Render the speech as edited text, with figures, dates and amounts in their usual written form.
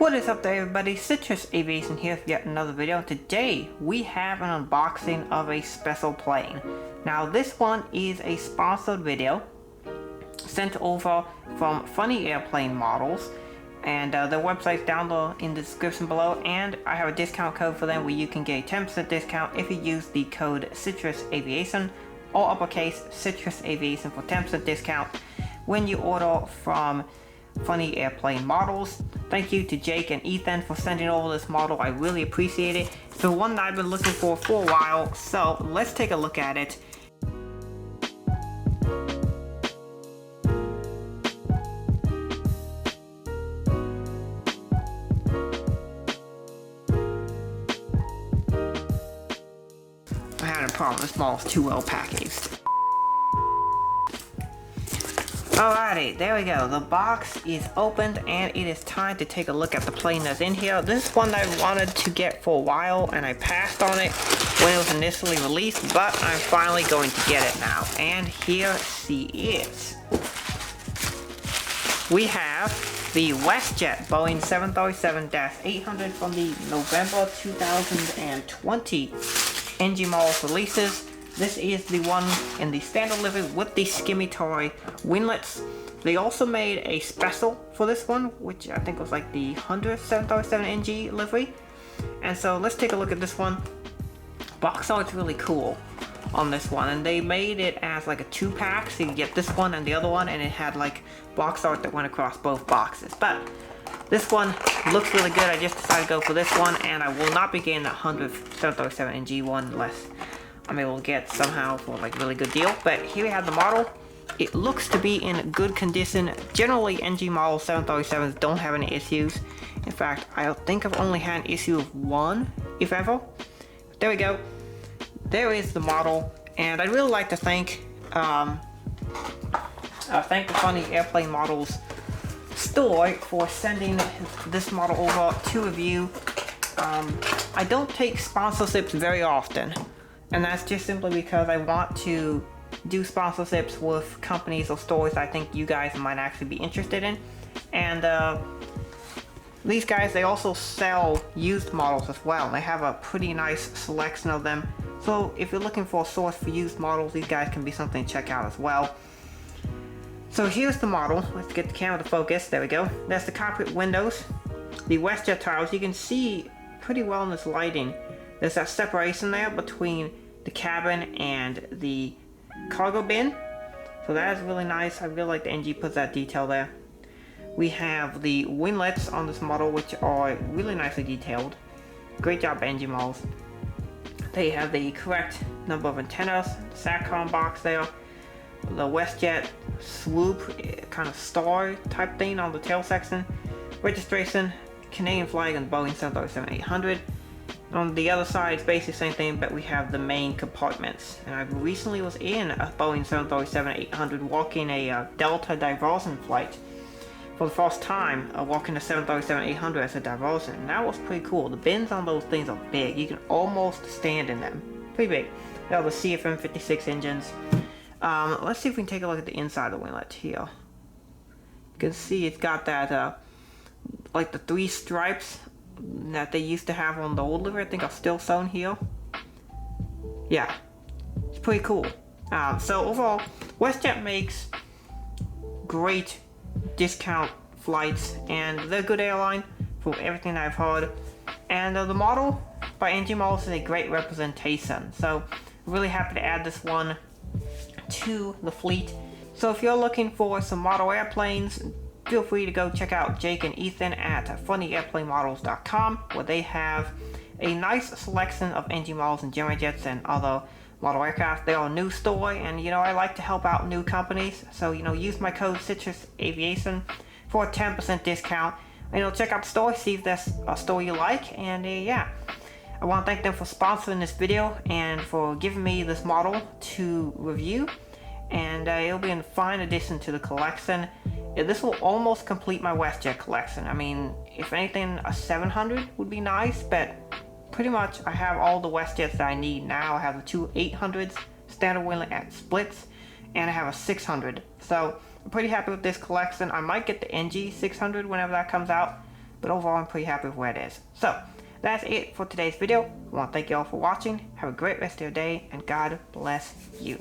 What is up there, everybody? Citrus Aviation here with yet another video. Today we have an unboxing of a special plane. Now this one is a sponsored video sent over from Funny Airplane Models, and their website's down in the description below, and I have a discount code for them where you can get a 10% discount if you use the code Citrus Aviation, or uppercase Citrus Aviation, for 10% discount when you order from Funny Airplane Models. Thank you to Jake and Ethan for sending over this model. I really appreciate it. It's the one that I've been looking for a while, so let's take a look at it. I had a problem, this model's too well packaged. Alrighty, there we go. The box is opened and it is time to take a look at the plane that's in here. This is one that I wanted to get for a while and I passed on it when it was initially released, but I'm finally going to get it now. And here she is. We have the WestJet Boeing 737-800 from the November 2020 NG Models releases. This is the one in the standard livery with the skimmy toy winglets. They also made a special for this one, which I think was like the 100th 737NG livery. And so let's take a look at this one. Box art's really cool on this one, and they made it as like a 2-pack, so you get this one and the other one, and it had like box art that went across both boxes. But this one looks really good. I just decided to go for this one, and I will not be getting the 100th 737NG one unless I'm able to get somehow for like a really good deal. But here we have the model. It looks to be in good condition. Generally NG model 737s don't have any issues. In fact, I think I've only had an issue of one, if ever. There we go. There is the model, and I'd really like to thank the Funny Airplane Models store for sending this model over to review. I don't take sponsorships very often, and that's just simply because I want to do sponsorships with companies or stores I think you guys might actually be interested in. And these guys, they also sell used models as well. They have a pretty nice selection of them. So if you're looking for a source for used models, these guys can be something to check out as well. So here's the model. Let's get the camera to focus. There we go. That's the cockpit windows. The WestJet tiles, you can see pretty well in this lighting. There's that separation there between the cabin and the cargo bin, so that is really nice. I really like the NG puts that detail there. We have the winglets on this model, which are really nicely detailed. Great job, NG models. They have the correct number of antennas, the SATCOM box there, the WestJet swoop kind of star type thing on the tail section, registration, Canadian flag, and Boeing 737-800. On the other side, it's basically the same thing, but we have the main compartments. And I recently was in a Boeing 737-800 walking a Delta diversion flight for the first time, walking a 737-800 as a diversion, and that was pretty cool. The bins on those things are big. You can almost stand in them. Pretty big. They have the CFM56 engines. Let's see if we can take a look at the inside of the winglet here. You can see it's got that, like the 3 stripes that they used to have on the old livery, I think are still sewn here. Yeah, it's pretty cool. So overall, WestJet makes great discount flights, and they're a good airline for everything I've heard. And the model by NG Models is a great representation. So really happy to add this one to the fleet. So if you're looking for some model airplanes, feel free to go check out Jake and Ethan at funnyairplanemodels.com, where they have a nice selection of NG models and Jets and other model aircraft. They are a new store, and you know, I like to help out new companies, so you know, use my code Citrus Aviation for a 10% discount. You know, check out the store, see if that's a store you like, and yeah, I want to thank them for sponsoring this video and for giving me this model to review. And it'll be a fine addition to the collection. This will almost complete my WestJet collection. I mean, if anything, a 700 would be nice, but pretty much I have all the WestJets that I need now. I have the 2 800s, standard winglet at splits, and I have a 600. So I'm pretty happy with this collection. I might get the NG 600 whenever that comes out, but overall I'm pretty happy with where it is. So that's it for today's video. I want to thank you all for watching. Have a great rest of your day, and God bless you.